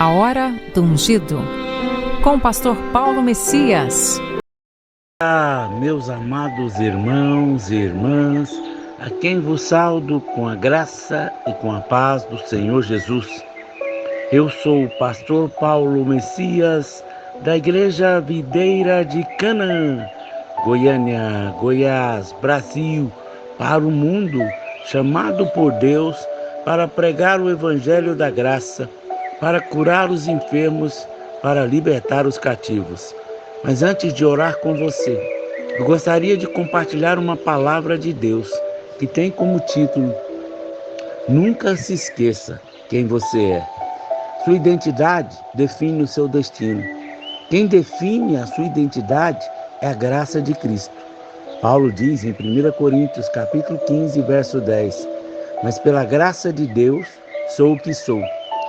A Hora do Ungido, com o pastor Paulo Messias. Meus amados irmãos e irmãs, a quem vos saúdo com a graça e com a paz do Senhor Jesus. Eu sou o pastor Paulo Messias, da Igreja Videira de Canaã, Goiânia, Goiás, Brasil, para o mundo, chamado por Deus para pregar o Evangelho da graça, para curar os enfermos, para libertar os cativos. Mas antes de orar com você, eu gostaria de compartilhar uma palavra de Deus que tem como título: Nunca se esqueça quem você é. Sua identidade define o seu destino. Quem define a sua identidade é a graça de Cristo. Paulo diz em 1 Coríntios capítulo 15, verso 10: Mas pela graça de Deus sou o que sou,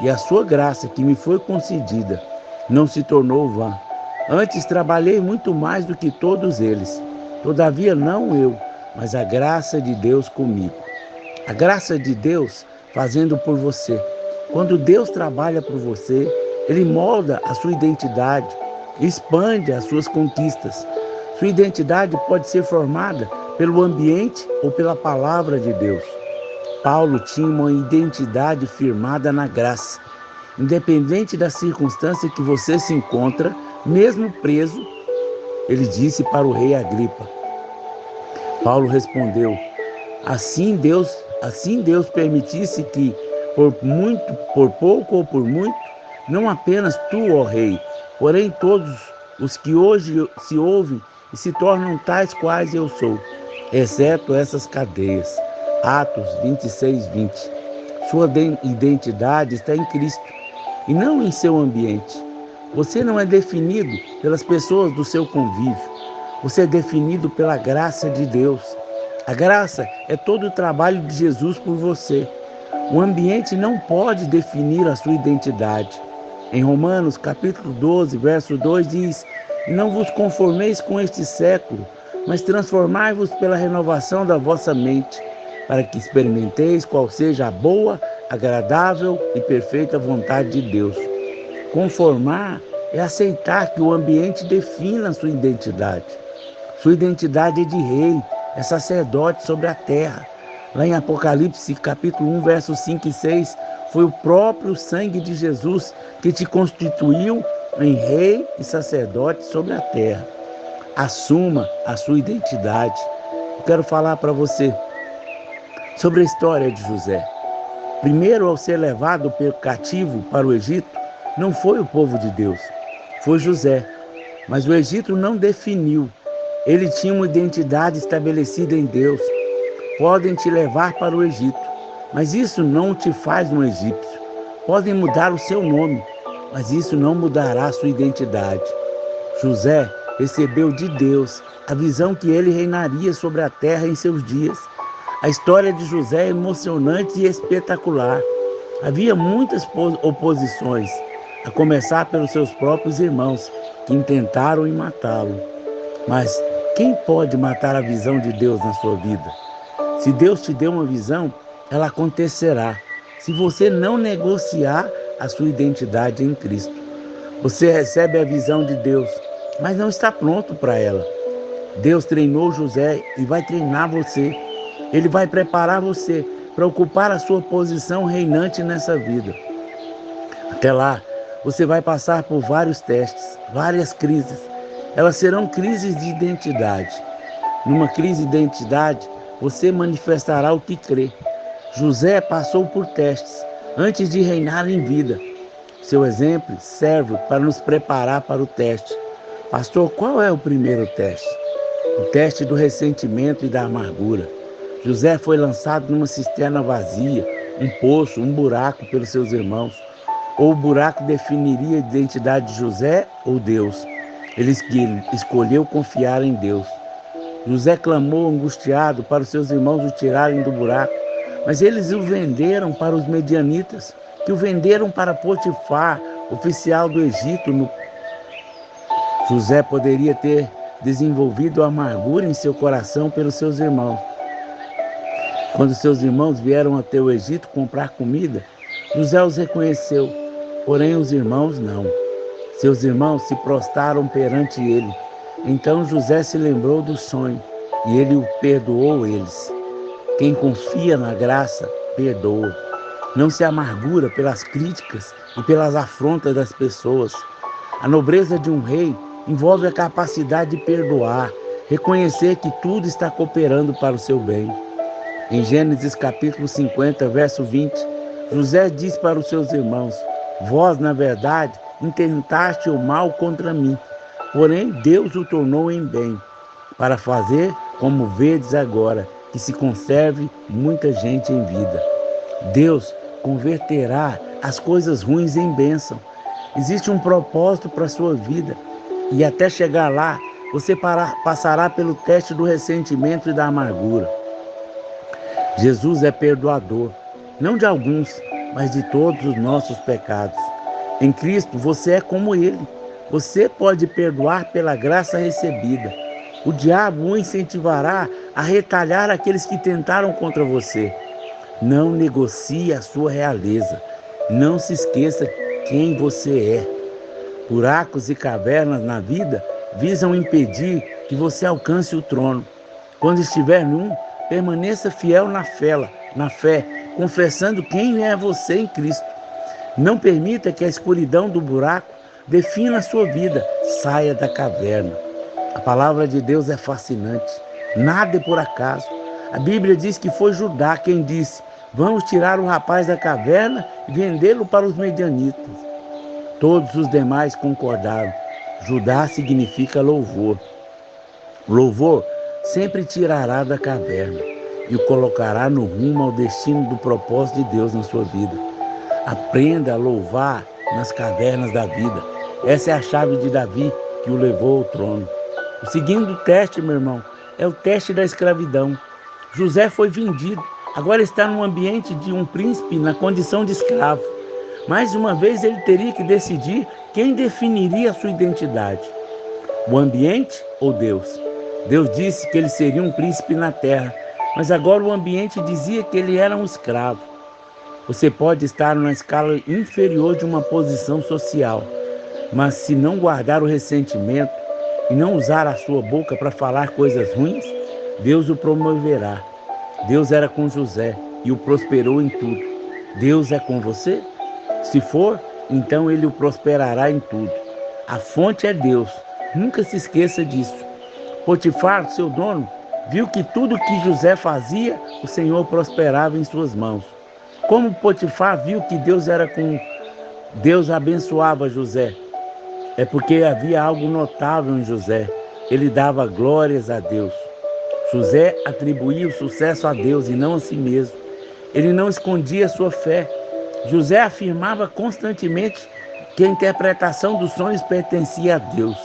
e a sua graça que me foi concedida não se tornou vã. Antes trabalhei muito mais do que todos eles. Todavia não eu, mas a graça de Deus comigo. A graça de Deus fazendo por você. Quando Deus trabalha por você, Ele molda a sua identidade, expande as suas conquistas. Sua identidade pode ser formada pelo ambiente ou pela palavra de Deus. Paulo tinha uma identidade firmada na graça. Independente da circunstância que você se encontra, mesmo preso, ele disse para o rei Agripa. Paulo respondeu: assim Deus permitisse que, por pouco ou por muito, não apenas tu, ó rei, porém todos os que hoje se ouvem e se tornam tais quais eu sou, exceto essas cadeias. Atos 26, 20. Sua identidade está em Cristo e não em seu ambiente. Você não é definido pelas pessoas do seu convívio. Você é definido pela graça de Deus. A graça é todo o trabalho de Jesus por você. O ambiente não pode definir a sua identidade. Em Romanos capítulo 12, verso 2 diz: Não vos conformeis com este século, mas transformai-vos pela renovação da vossa mente, para que experimenteis qual seja a boa, agradável e perfeita vontade de Deus. Conformar é aceitar que o ambiente defina a sua identidade. Sua identidade é de rei, é sacerdote sobre a terra. Lá em Apocalipse capítulo 1, versos 5 e 6, foi o próprio sangue de Jesus que te constituiu em rei e sacerdote sobre a terra. Assuma a sua identidade. Eu quero falar para você sobre a história de José. Primeiro, ao ser levado pelo cativo para o Egito, não foi o povo de Deus, foi José. Mas o Egito não definiu. Ele tinha uma identidade estabelecida em Deus. Podem te levar para o Egito, mas isso não te faz um egípcio. Podem mudar o seu nome, mas isso não mudará a sua identidade. José recebeu de Deus a visão que ele reinaria sobre a terra em seus dias. A história de José é emocionante e espetacular. Havia muitas oposições, a começar pelos seus próprios irmãos, que intentaram matá-lo. Mas quem pode matar a visão de Deus na sua vida? Se Deus te deu uma visão, ela acontecerá. Se você não negociar a sua identidade em Cristo, você recebe a visão de Deus, mas não está pronto para ela. Deus treinou José e vai treinar você. Ele vai preparar você para ocupar a sua posição reinante nessa vida. Até lá, você vai passar por vários testes, várias crises. Elas serão crises de identidade. Numa crise de identidade, você manifestará o que crê. José passou por testes antes de reinar em vida. Seu exemplo serve para nos preparar para o teste. Pastor, qual é o primeiro teste? O teste do ressentimento e da amargura. José foi lançado numa cisterna vazia, um poço, um buraco pelos seus irmãos. Ou o buraco definiria a identidade de José ou Deus? Ele escolheu confiar em Deus. José clamou angustiado para os seus irmãos o tirarem do buraco, mas eles o venderam para os medianitas, que o venderam para Potifar, oficial do Egito. José poderia ter desenvolvido amargura em seu coração pelos seus irmãos. Quando seus irmãos vieram até o Egito comprar comida, José os reconheceu. porém os irmãos não. Seus irmãos se prostraram perante ele. Então José se lembrou do sonho e ele o perdoou eles. Quem confia na graça, perdoa. Não se amargura pelas críticas e pelas afrontas das pessoas. A nobreza de um rei envolve a capacidade de perdoar, reconhecer que tudo está cooperando para o seu bem. Em Gênesis capítulo 50, verso 20, José diz para os seus irmãos: vós, na verdade, intentaste o mal contra mim, porém Deus o tornou em bem, para fazer como vedes agora, que se conserve muita gente em vida. Deus converterá as coisas ruins em bênção. Existe um propósito para a sua vida e até chegar lá, você passará pelo teste do ressentimento e da amargura. Jesus é perdoador, não de alguns, mas de todos os nossos pecados. Em Cristo, você é como Ele. Você pode perdoar pela graça recebida. O diabo o incentivará a retalhar aqueles que tentaram contra você. Não negocie a sua realeza. Não se esqueça quem você é. Buracos e cavernas na vida visam impedir que você alcance o trono. Quando estiver num, permaneça fiel na fé, confessando quem é você em Cristo. Não permita que a escuridão do buraco defina a sua vida. Saia da caverna. A palavra de Deus é fascinante. Nada é por acaso. A Bíblia diz que foi Judá quem disse: vamos tirar o rapaz da caverna e vendê-lo para os medianitas. Todos os demais concordaram. Judá significa louvor. Louvor sempre tirará da caverna e o colocará no rumo ao destino do propósito de Deus na sua vida. Aprenda a louvar nas cavernas da vida. Essa é a chave de Davi que o levou ao trono. O segundo teste, meu irmão, é o teste da escravidão. José foi vendido, agora está no ambiente de um príncipe na condição de escravo. Mais uma vez ele teria que decidir quem definiria a sua identidade. O ambiente ou Deus? Deus disse que ele seria um príncipe na terra, mas agora o ambiente dizia que ele era um escravo. Você pode estar numa escala inferior de uma posição social, mas se não guardar o ressentimento e não usar a sua boca para falar coisas ruins, Deus o promoverá. Deus era com José e o prosperou em tudo. Deus é com você? Se for, então ele o prosperará em tudo. A fonte é Deus. Nunca se esqueça disso. Potifar, seu dono, viu que tudo que José fazia, o Senhor prosperava em suas mãos. Como Potifar viu que Deus abençoava José? É porque havia algo notável em José. Ele dava glórias a Deus. José atribuía o sucesso a Deus e não a si mesmo. Ele não escondia sua fé. José afirmava constantemente que a interpretação dos sonhos pertencia a Deus.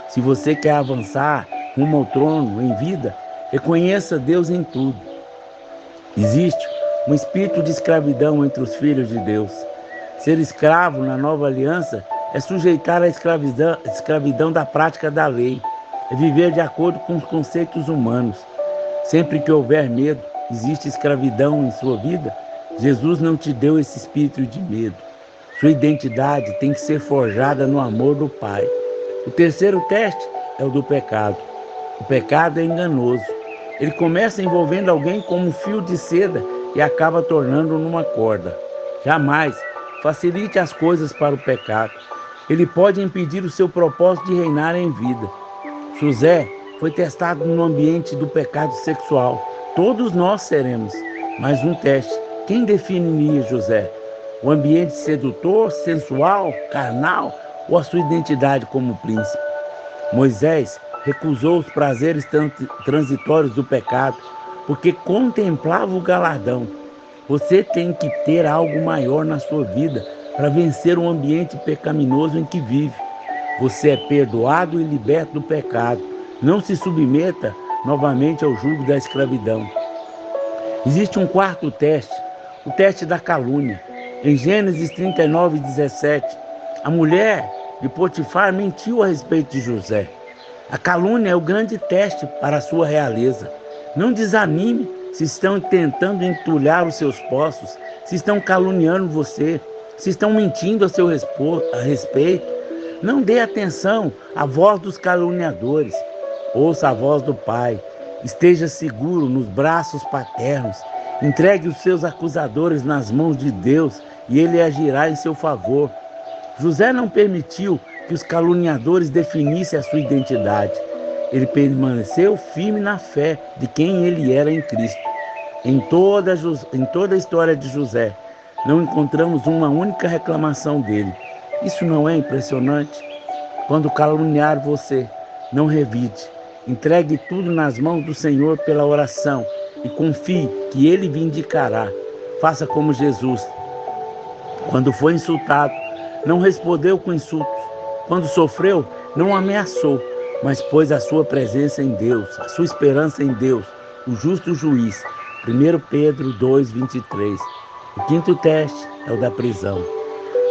Se você quer avançar rumo ao trono em vida, reconheça Deus em tudo. Existe um espírito de escravidão entre os filhos de Deus. Ser escravo na nova aliança é sujeitar a escravidão da prática da lei, é viver de acordo com os conceitos humanos. Sempre que houver medo, existe escravidão em sua vida. Jesus não te deu esse espírito de medo. Sua identidade tem que ser forjada no amor do Pai. O terceiro teste é o do pecado. O pecado é enganoso. Ele começa envolvendo alguém como um fio de seda e acaba tornando numa corda. Jamais facilite as coisas para o pecado. Ele pode impedir o seu propósito de reinar em vida. José foi testado no ambiente do pecado sexual. Todos nós seremos. Mais um teste. Quem definiria José? O ambiente sedutor, sensual, carnal ou a sua identidade como príncipe? Moisés recusou os prazeres transitórios do pecado porque contemplava o galardão. Você tem que ter algo maior na sua vida para vencer o ambiente pecaminoso em que vive. Você é perdoado e liberto do pecado. Não se submeta novamente ao jugo da escravidão. Existe um quarto teste, o teste da calúnia. Em Gênesis 39:17, a mulher de Potifar mentiu a respeito de José. A calúnia é o grande teste para a sua realeza. Não desanime se estão tentando entulhar os seus poços, se estão caluniando você. se estão mentindo a seu respeito. Não dê atenção à voz dos caluniadores. Ouça a voz do Pai. Esteja seguro nos braços paternos. Entregue os seus acusadores nas mãos de Deus e Ele agirá em seu favor. José não permitiu que os caluniadores definissem a sua identidade. Ele permaneceu firme na fé de quem ele era em Cristo. Em toda a história de José, não encontramos uma única reclamação dele. Isso não é impressionante? Quando caluniar você, não revide. Entregue tudo nas mãos do Senhor pela oração e confie que Ele vindicará. Faça como Jesus. Quando foi insultado, não respondeu com insultos. Quando sofreu, não ameaçou, mas pôs a sua presença em Deus, a sua esperança em Deus, o justo juiz. 1 Pedro 2:23. O quinto teste é o da prisão.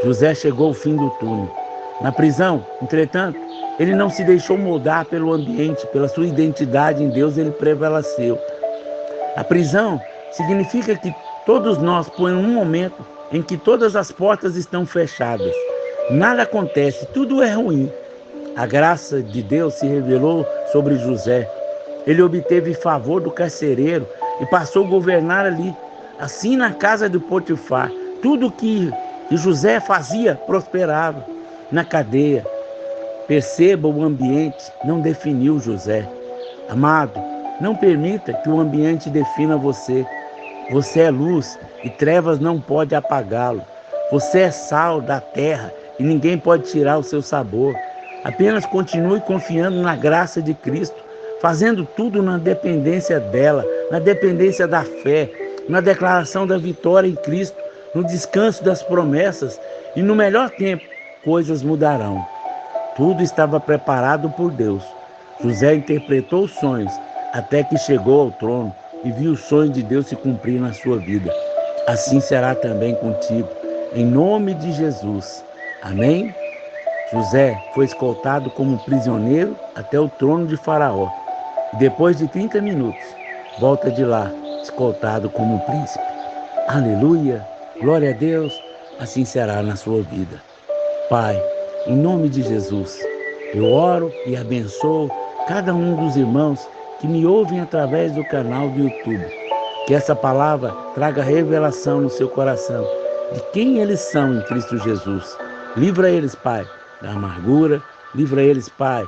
José chegou ao fim do túnel. Na prisão, entretanto, ele não se deixou moldar pelo ambiente, pela sua identidade em Deus, ele prevaleceu. A prisão significa que todos nós, por um momento em que todas as portas estão fechadas, nada acontece, tudo é ruim. A graça de Deus se revelou sobre José. Ele obteve favor do carcereiro e passou a governar ali. Assim, na casa de Potifar, tudo que José fazia prosperava. Na cadeia, perceba, o ambiente não definiu José. Amado, não permita que o ambiente defina você. Você é luz e trevas não podem apagá-lo. Você é sal da terra e ninguém pode tirar o seu sabor. Apenas continue confiando na graça de Cristo, fazendo tudo na dependência dela, na dependência da fé, na declaração da vitória em Cristo, no descanso das promessas, e no melhor tempo, coisas mudarão. Tudo estava preparado por Deus. José interpretou os sonhos até que chegou ao trono e viu o sonho de Deus se cumprir na sua vida. Assim será também contigo, em nome de Jesus. Amém? José foi escoltado como prisioneiro até o trono de Faraó. E depois de 30 minutos, volta de lá, escoltado como príncipe. Aleluia! Glória a Deus! Assim será na sua vida. Pai, em nome de Jesus, eu oro e abençoo cada um dos irmãos que me ouvem através do canal do YouTube. Que essa palavra traga revelação no seu coração de quem eles são em Cristo Jesus. Livra eles, Pai, da amargura. Livra eles, Pai,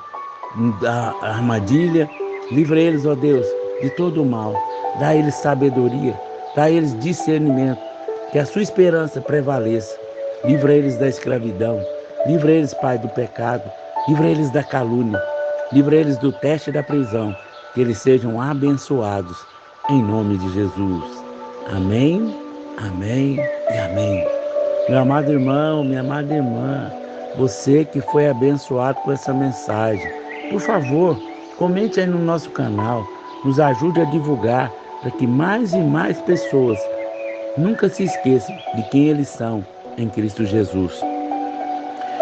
da armadilha. Livra eles, ó Deus, de todo o mal. Dá a eles sabedoria. Dá a eles discernimento. Que a sua esperança prevaleça. Livra eles da escravidão. Livra eles, Pai, do pecado. Livra eles da calúnia. Livra eles do teste da prisão. Que eles sejam abençoados. Em nome de Jesus. Amém, amém e amém. Meu amado irmão, minha amada irmã, você que foi abençoado com essa mensagem, por favor, comente aí no nosso canal. Nos ajude a divulgar para que mais e mais pessoas nunca se esqueçam de quem eles são em Cristo Jesus.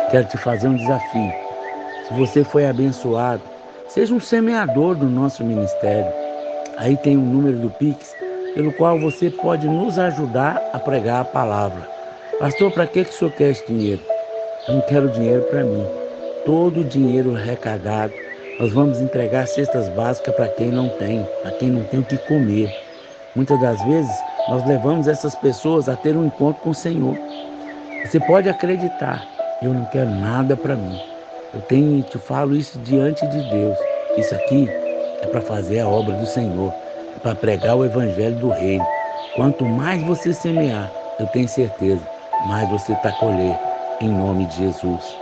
Quero te fazer um desafio. Se você foi abençoado, seja um semeador do nosso ministério. Aí tem o número do Pix, pelo qual você pode nos ajudar a pregar a palavra. Pastor, para que o senhor quer esse dinheiro? Eu não quero dinheiro para mim. Todo o dinheiro arrecadado, nós vamos entregar cestas básicas para quem não tem o que comer. Muitas das vezes, nós levamos essas pessoas a ter um encontro com o Senhor. Você pode acreditar, eu não quero nada para mim. Eu te falo isso diante de Deus. Isso aqui é para fazer a obra do Senhor, é para pregar o evangelho do reino. Quanto mais você semear, eu tenho certeza, mais você está colher, em nome de Jesus.